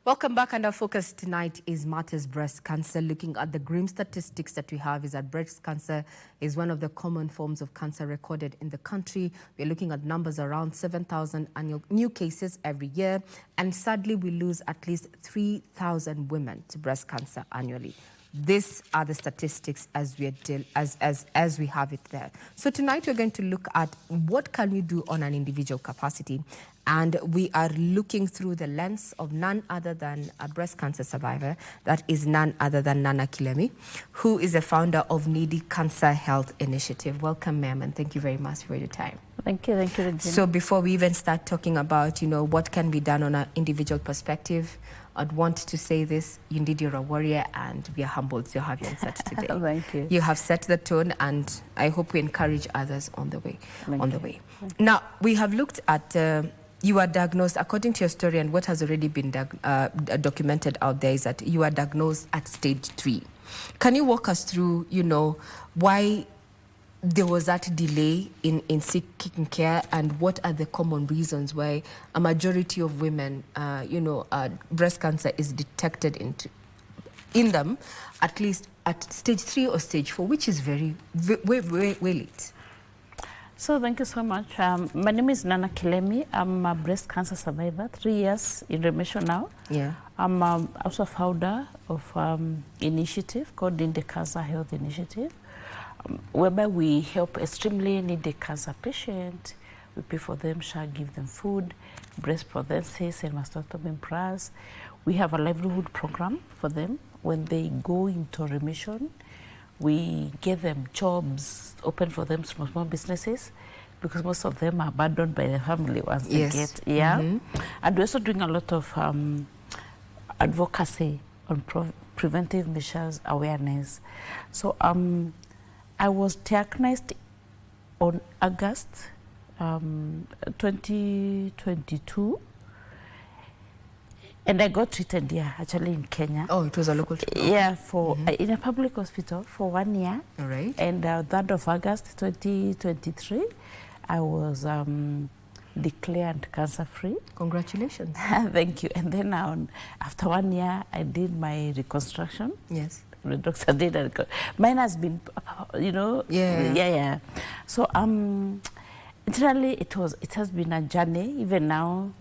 Welcome back, and our focus tonight is Matters Breast Cancer. Looking at the grim statistics that we have is that breast cancer is one of the common forms of cancer recorded in the country. We're looking at numbers around 7,000 annual new cases every year, and sadly we lose at least 3,000 women to breast cancer annually. These are the statistics as we have it there. So tonight we're going to look at what can we do on an individual capacity, and we are looking through the lens of none other than a breast cancer survivor. That is none other than Nana Kilemi, who is the founder of Needy Cancer Health Initiative. Welcome, ma'am, and thank you very much for your time. Thank you, Regina. So before we even start talking about, what can be done on an individual perspective, I'd want to say this: indeed, you're a warrior, and we are humbled to have you on set today. Thank you. You have set the tone, and I hope we encourage others on the way. Thank you. Now, we have looked at. You were diagnosed, according to your story, and what has already been documented out there is that you were diagnosed at stage 3. Can you walk us through, why there was that delay in seeking care, and what are the common reasons why a majority of women, breast cancer is detected in them, at least at stage 3 or stage 4, which is very late? So thank you so much. My name is Nana Kilemi. I'm a breast cancer survivor, 3 years in remission now. Yeah. I'm also founder of initiative called Needy Cancer Health Initiative, whereby we help extremely needy cancer patients. We pay for them, shall give them food, breast prosthesis, and mastectomy implants. We have a livelihood program for them. When they go into remission, we give them jobs, open for them small businesses, because most of them are abandoned by the family once they get. Yeah. Mm-hmm. And we're also doing a lot of advocacy on preventive measures awareness. So I was diagnosed on August 2022. And I got treated here, actually, in Kenya. Oh, it was a local treatment? Yeah, in a public hospital for 1 year. All right. And 3rd of August 2023, I was declared cancer-free. Congratulations. Thank you. And then after 1 year, I did my reconstruction. Yes. The doctor did. Mine has been, Yeah. So, generally, it has been a journey, even now,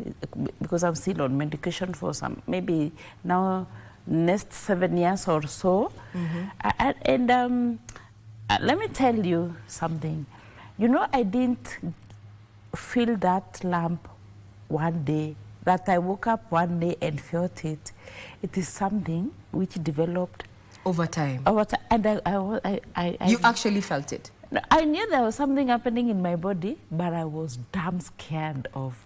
because I'm still on medication for maybe now, next 7 years or so. Mm-hmm. Let me tell you something. I didn't feel that lump one day, that I woke up one day and felt it. It is something which developed over time. And you actually felt it? I knew there was something happening in my body, but I was damn scared of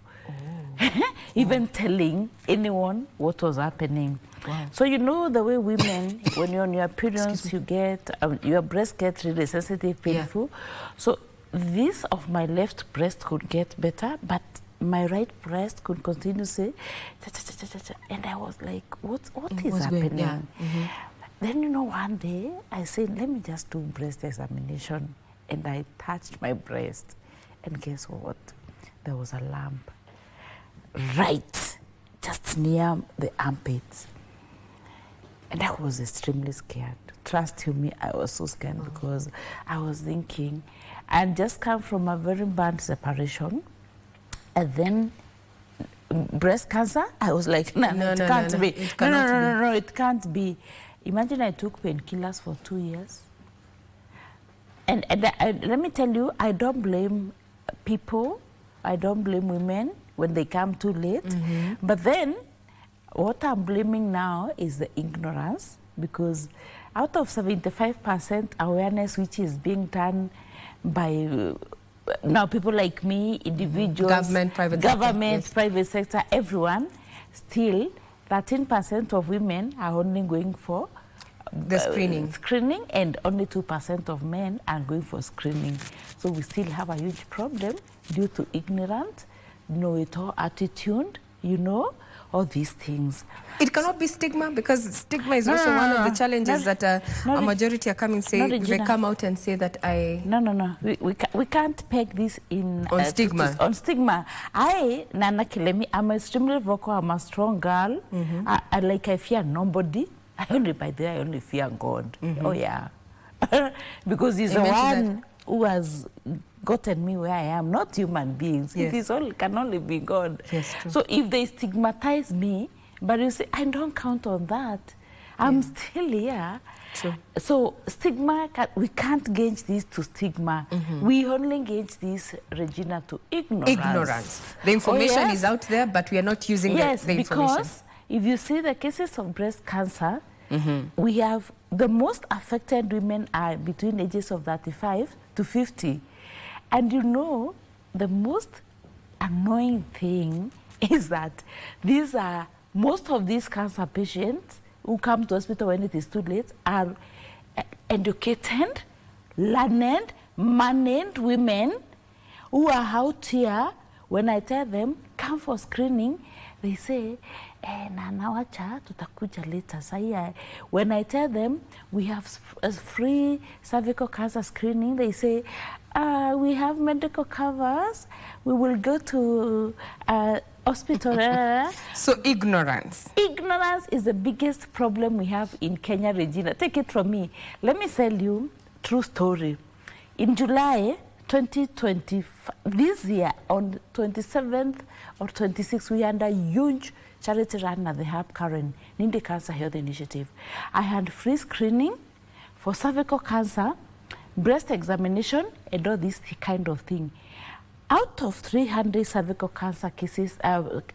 even telling anyone what was happening. Wow. So the way women, when you're on your periods, you get, your breast gets really sensitive, painful. Yeah. So this of my left breast could get better, but my right breast could continue to say, and I was like, what is happening? Yeah. Mm-hmm. Then, one day I said, let me just do breast examination. And I touched my breast, and guess what? There was a lump right just near the armpits. And I was extremely scared. Trust you me, I was so scared because I was thinking, I had just come from a very bad separation, and then breast cancer. I was like, no, it can't be. No, it can't be. Imagine I took painkillers for 2 years. And let me tell you, I don't blame people, I don't blame women when they come too late. Mm-hmm. But then, what I'm blaming now is the ignorance, because out of 75% awareness which is being done by now people like me, individuals, government, private sector, everyone, still 13% of women are only going for the screening, and only 2% of men are going for screening. So we still have a huge problem due to ignorance, know-it-all attitude, all these things. It cannot be stigma, because stigma is also one of the challenges that a majority are coming say, they come out and say that No. We can't peg this in on stigma. On stigma. Nana Kilemi, I'm extremely vocal. I'm a strong girl. I fear nobody. I only fear God. Oh yeah, because He's the one who has gotten me where I am, not human beings. Yes. It can only be God. Yes, true. So if they stigmatize me, but you say, I don't count on that. I'm still here. True. So stigma, we can't gauge this to stigma. We only gauge this, Regina, to ignorance. The information is out there, but we are not using the information. Because if you see the cases of breast cancer, we have the most affected women are between ages of 35 to 50. And you know, the most annoying thing is that most of these cancer patients who come to hospital when it is too late are educated, learned, managed women who are out here. When I tell them, come for screening, they say, Nana wacha, tutakuja later. So when I tell them, we have a free cervical cancer screening, they say, we have medical covers, we will go to hospital. So ignorance. Ignorance is the biggest problem we have in Kenya, Regina. Take it from me. Let me tell you true story. In July 2020, this year, on 27th or 26th, we had a huge charity run at the Hub Karen, Nindi Cancer Health Initiative. I had free screening for cervical cancer, breast examination, and all this kind of thing. Out of 300 cervical cancer cases,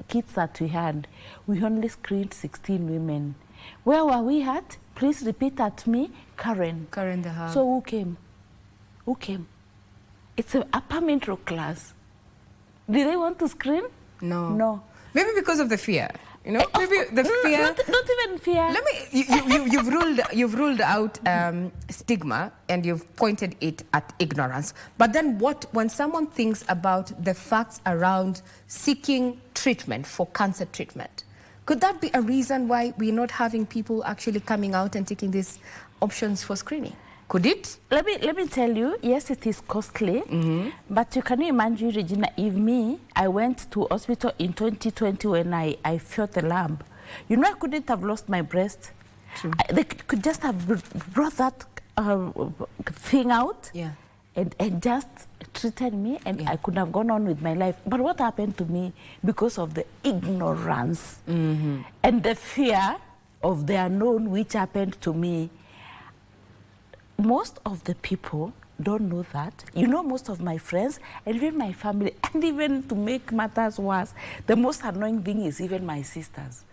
kits that we had, we only screened 16 women. Where were we at? Please repeat at me. Karen. Karen the Hub. So who came? Who came? It's an upper middle class. Did they want to screen? No. No. Maybe because of the fear. You know, maybe the fear. Not even fear. Let me. You've ruled out stigma, and you've pointed it at ignorance. But then, when someone thinks about the facts around seeking treatment for cancer treatment, could that be a reason why we're not having people actually coming out and taking these options for screening? Could it? Let me tell you, yes, it is costly, but you can imagine, Regina, if I went to hospital in 2020 when I felt the lump. You know, I couldn't have lost my breast. They could just have brought that thing out and just treated me, and I could have gone on with my life. But what happened to me because of the ignorance and the fear of the unknown, which happened to me? Most of the people don't know that. You know, most of my friends and even my family, and even to make matters worse, the most annoying thing is even my sisters.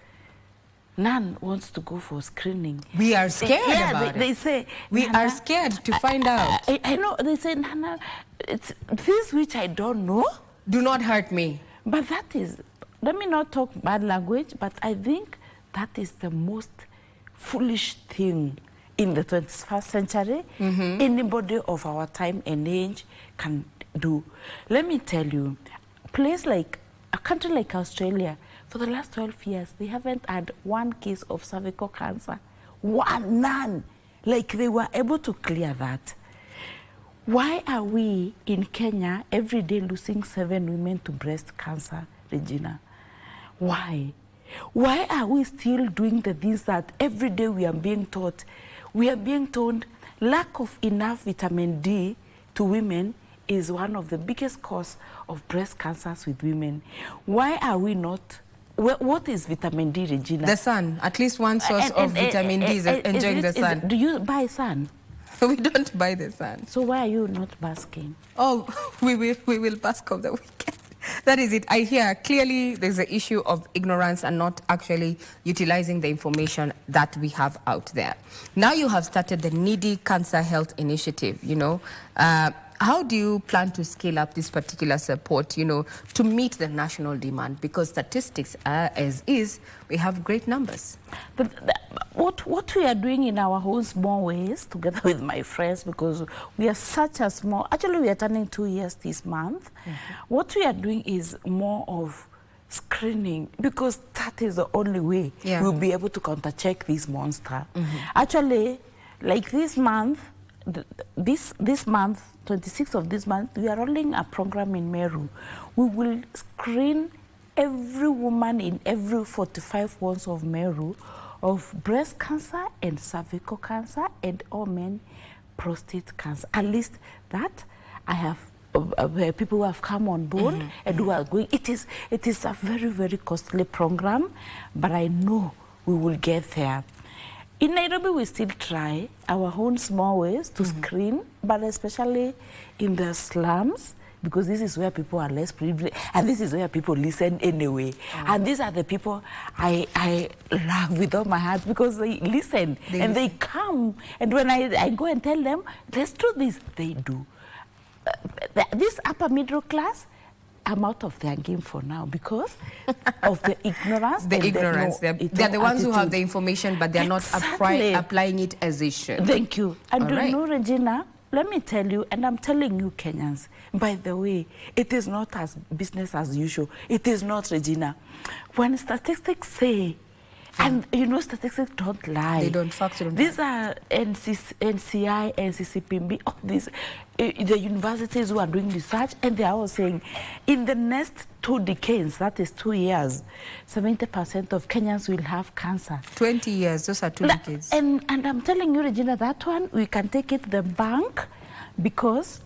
None wants to go for screening. We are scared about it. They say, we are scared to find out. I know, they say, Nana, it's this which I don't know. Do not hurt me. But that is, let me not talk bad language, but I think that is the most foolish thing in the 21st century, anybody of our time and age can do. Let me tell you, a country like Australia, for the last 12 years, they haven't had one case of cervical cancer. None. Like they were able to clear that. Why are we in Kenya every day losing 7 women to breast cancer, Regina? Why? Why are we still doing the things that every day we are being taught? We are being told lack of enough vitamin D to women is one of the biggest cause of breast cancers with women. Why are we not? What is vitamin D, Regina? The sun. At least one source of vitamin D is enjoying the sun. Do you buy sun? We don't buy the sun. So why are you not basking? Oh, we will bask on the weekend. That is it. I hear clearly there's an issue of ignorance and not actually utilizing the information that we have out there. Now you have started the Needy Cancer Health Initiative, you know. How do you plan to scale up this particular support, you know, to meet the national demand? Because statistics as is, we have great numbers. What we are doing in our own small ways, together with my friends, because we are such a small, actually we are turning 2 years this month. What we are doing is more of screening, because that is the only way we'll be able to counter-check this monster. Actually, like this month, this month, 26th of this month, we are rolling a program in Meru. We will screen every woman in every 45 wards of Meru of breast cancer and cervical cancer, and all men prostate cancer. At least that I have people who have come on board and who are going. It is a very, very costly program, but I know we will get there. In Nairobi, we still try our own small ways to screen, but especially in the slums, because this is where people are less privileged, and this is where people listen anyway. And these are the people I love with all my heart, because they listen and they come. And when I go and tell them, let's do this, they do. This upper middle class, I'm out of their game for now because of the ignorance. The ignorance. They're the ones who have the information, but they're not applying it as they should. Thank you. And you know, Regina, let me tell you, and I'm telling you Kenyans, by the way, it is not as business as usual. It is not, Regina. When statistics say, and you know, statistics don't lie. They don't factor in. These are NCI, NCCPB, all these, the universities who are doing research, and they are all saying, in the next 2 decades, that is 2 years, 70% of Kenyans will have cancer. 20 years, those are 2 decades. And I'm telling you, Regina, that one, we can take it to the bank, because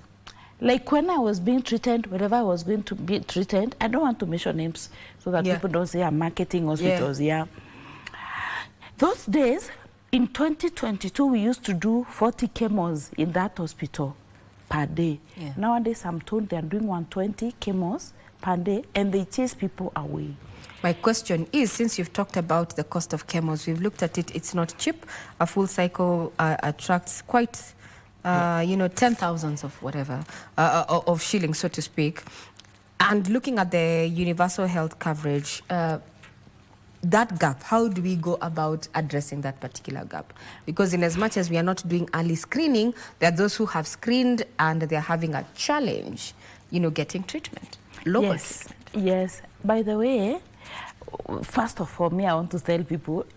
like when I was being treated, wherever I was going to be treated, I don't want to mention names so that people don't say I'm marketing hospitals, Those days, in 2022, we used to do 40 chemos in that hospital per day. Nowadays, I'm told they're doing 120 chemos per day, and they chase people away. My question is, since you've talked about the cost of chemos, we've looked at it, it's not cheap. A full cycle attracts quite, you know, 10,000s of whatever, of shillings, so to speak. And looking at the universal health coverage, that gap, how do we go about addressing that particular gap? Because in as much as we are not doing early screening, there are those who have screened and they're having a challenge, you know, getting treatment, local treatment. Yes. By the way, first of all, I want to tell people,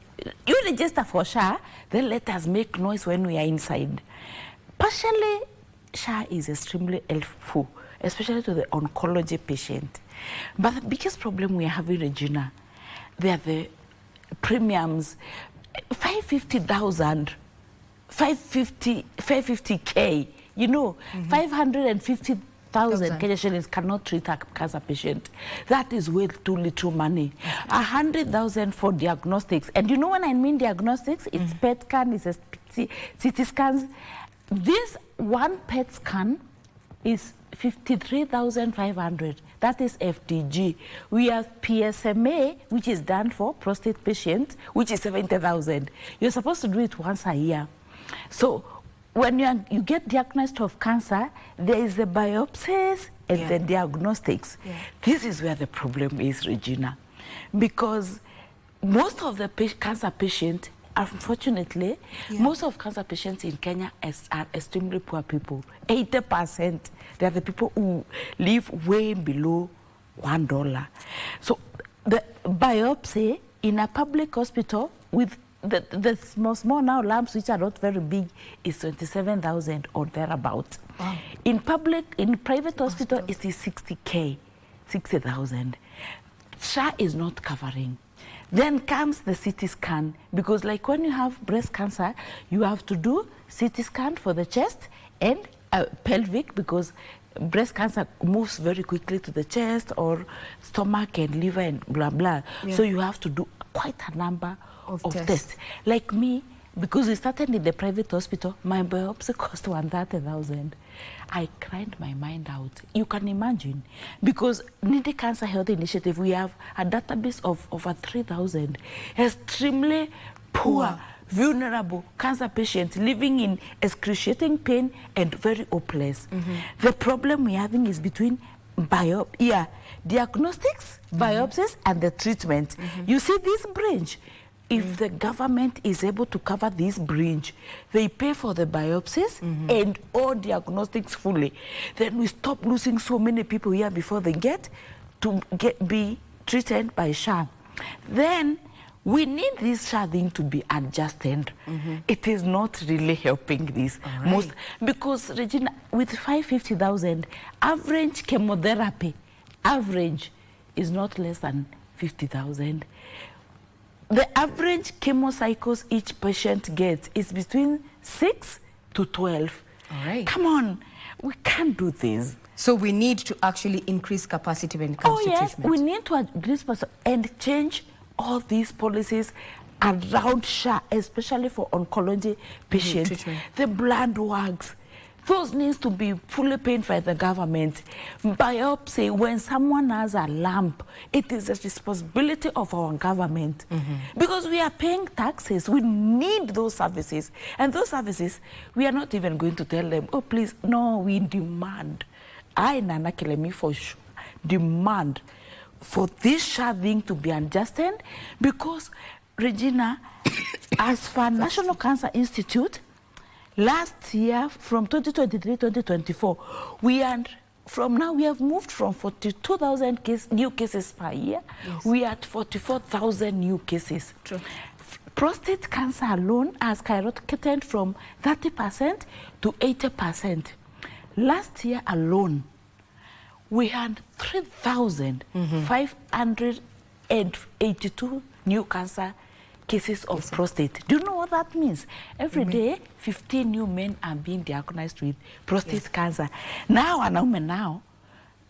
you register for SHA, then let us make noise when we are inside. Partially, SHA is extremely helpful, especially to the oncology patient. But the biggest problem we are having, Regina, they are the premiums, 550,000, 550K, you know, 550,000 Kenya shillings cannot treat a cancer patient. That is way too little money. 100,000 for diagnostics. And you know when I mean diagnostics, it's PET scan, it's CT scans. This one PET scan is 53,500. That is FDG. We have PSMA, which is done for prostate patients, which is 70,000. You're supposed to do it once a year. So when you get diagnosed of cancer, there is the biopsies and the diagnostics. This is where the problem is, Regina, because most of the cancer patients, unfortunately, most of cancer patients in Kenya are extremely poor people. 80%, they are the people who live way below $1. So the biopsy in a public hospital with the small now labs, which are not very big, is 27,000 or thereabout. Wow. In private hospital, it is 60K, 60,000. SHA is not covering. Then comes the CT scan, because like when you have breast cancer, you have to do CT scan for the chest and pelvic, because breast cancer moves very quickly to the chest or stomach and liver and blah, blah. So you have to do quite a number of tests. Like me, because we started in the private hospital, my biopsy cost 130,000. I cried my mind out. You can imagine, because Nindi Cancer Health Initiative, we have a database of over 3,000 extremely poor, vulnerable cancer patients living in excruciating pain and very hopeless. The problem we're having is between diagnostics, biopsies, and the treatment. You see this branch. If the government is able to cover this bridge, they pay for the biopsies and all diagnostics fully, then we stop losing so many people here before they get to be treated by SHA. Then we need this SHA thing to be adjusted. It is not really helping this most, because Regina, with 550,000, average chemotherapy, average is not less than 50,000. The average chemo cycles each patient gets is between 6 to 12. All right. Come on, we can't do this. So we need to actually increase capacity when it comes to treatment. We need to increase and change all these policies around SHA, especially for oncology patients. The blood works, those needs to be fully paid by the government. Biopsy, when someone has a lump, it is a responsibility of our government. Because we are paying taxes, we need those services. And those services, we are not even going to tell them, oh please, no, we demand. I, Nana Kilemi, for sure, demand for this SHA thing to be adjusted, because, Regina, as for National Cancer Institute, last year, from 2023-2024, we have moved from 42,000 new cases per year. We are at 44,000 new cases. True. Prostate cancer alone has skyrocketed from 30% to 80%. Last year alone, we had 3,582 new cancer cases of prostate. Do you know what that means? Every day, 15 new men are being diagnosed with prostate cancer. Now,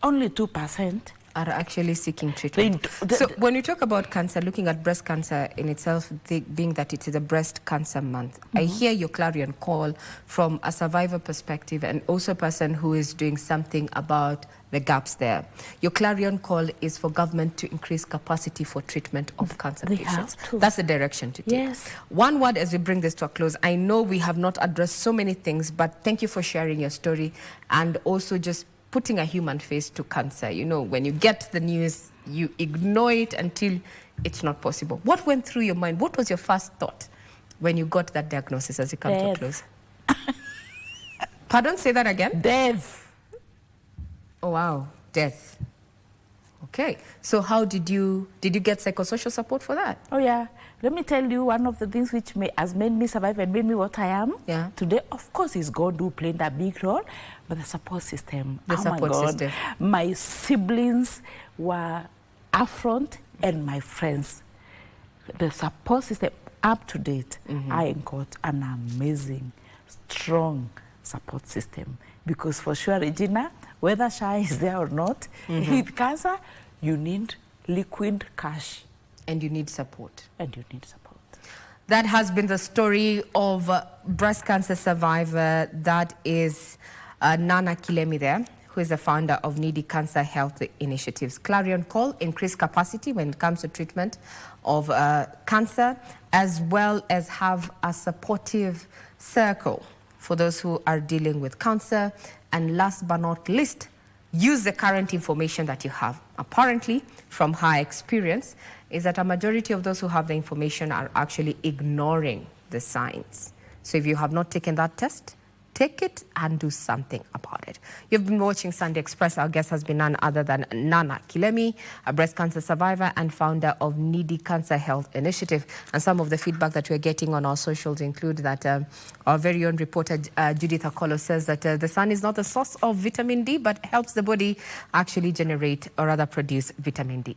only 2% are actually seeking treatment. So when you talk about cancer, looking at breast cancer in itself, being that it is a breast cancer month, I hear your clarion call from a survivor perspective and also a person who is doing something about the gaps there. Your clarion call is for government to increase capacity for treatment of cancer patients. That's the direction to take. Yes. One word as we bring this to a close. I know we have not addressed so many things, but thank you for sharing your story and also just putting a human face to cancer. You know, when you get the news, you ignore it until it's not possible. What went through your mind? What was your first thought when you got that diagnosis as you come to a close? Pardon, say that again? Death. Oh, wow, death. Okay, so how did you get psychosocial support for that? Oh yeah, let me tell you, one of the things which has made me survive and made me what I am today, of course, is God who played a big role, but the support system. System. My siblings were upfront and my friends. The support system, up to date, I got an amazing, strong support system. Because for sure, Regina, whether SHA is there or not, with cancer, you need liquid cash. And you need support. That has been the story of breast cancer survivor. That is Nana Kilemi there, who is the founder of Needy Cancer Health Initiatives. Clarion call, increase capacity when it comes to treatment of cancer, as well as have a supportive circle for those who are dealing with cancer. And last but not least, use the current information that you have. Apparently, from her experience, is that a majority of those who have the information are actually ignoring the signs. So if you have not taken that test, take it and do something about it. You've been watching Sunday Express. Our guest has been none other than Nana Kilemi, a breast cancer survivor and founder of Needy Cancer Health Initiative. And some of the feedback that we're getting on our socials include that our very own reporter, Judith Akolo, says that the sun is not the source of vitamin D, but helps the body actually generate or rather produce vitamin D.